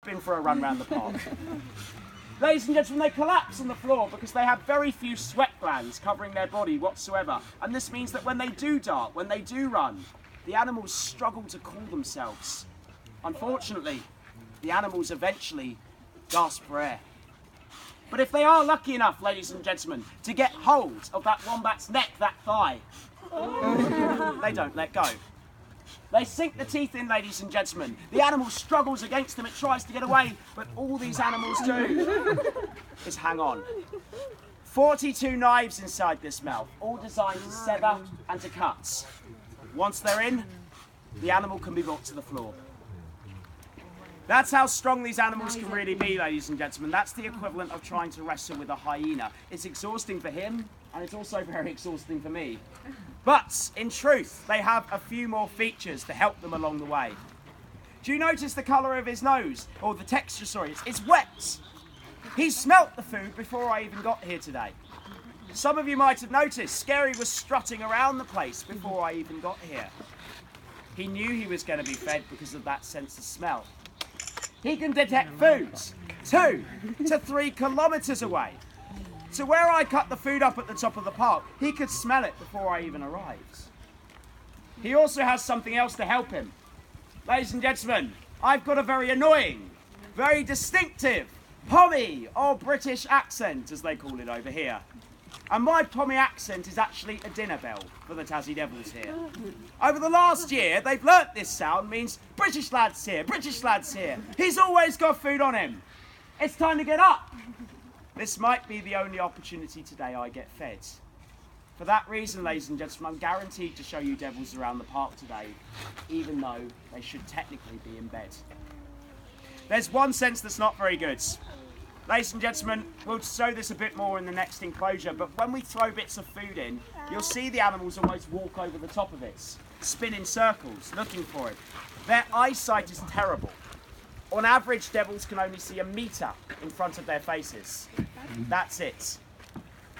been for a run round the park. Ladies and gentlemen, they collapse on the floor because they have very few sweat glands covering their body whatsoever. And this means that when they do dart, when they do run, the animals struggle to cool themselves. Unfortunately, the animals eventually gasp for air. But if they are lucky enough, ladies and gentlemen, to get hold of that wombat's neck, that thigh, they don't let go. They sink the teeth in, ladies and gentlemen. The animal struggles against them, it tries to get away, but all these animals do is hang on. 42 knives inside this mouth, all designed to sever and to cut. Once they're in, the animal can be brought to the floor. That's how strong these animals can really be, ladies and gentlemen. That's the equivalent of trying to wrestle with a hyena. It's exhausting for him, and it's also very exhausting for me. But, in truth, they have a few more features to help them along the way. Do you notice the colour of his nose? Or the texture, sorry, it's wet. He smelt the food before I even got here today. Some of you might have noticed, Scary was strutting around the place before I even got here. He knew he was going to be fed because of that sense of smell. He can detect foods 2 to 3 kilometres away. So where I cut the food up at the top of the park, he could smell it before I even arrived. He also has something else to help him. Ladies and gentlemen, I've got a very annoying, very distinctive Pommy or British accent, as they call it over here. And my Pommy accent is actually a dinner bell for the Tassie Devils here. Over the last year, they've learnt this sound means British lad's here, British lad's here. He's always got food on him. It's time to get up. This might be the only opportunity today I get fed. For that reason, ladies and gentlemen, I'm guaranteed to show you devils around the park today, even though they should technically be in bed. There's one sense that's not very good. Ladies and gentlemen, we'll show this a bit more in the next enclosure, but when we throw bits of food in, you'll see the animals almost walk over the top of it, spin in circles, looking for it. Their eyesight is terrible. On average, devils can only see a metre in front of their faces. That's it.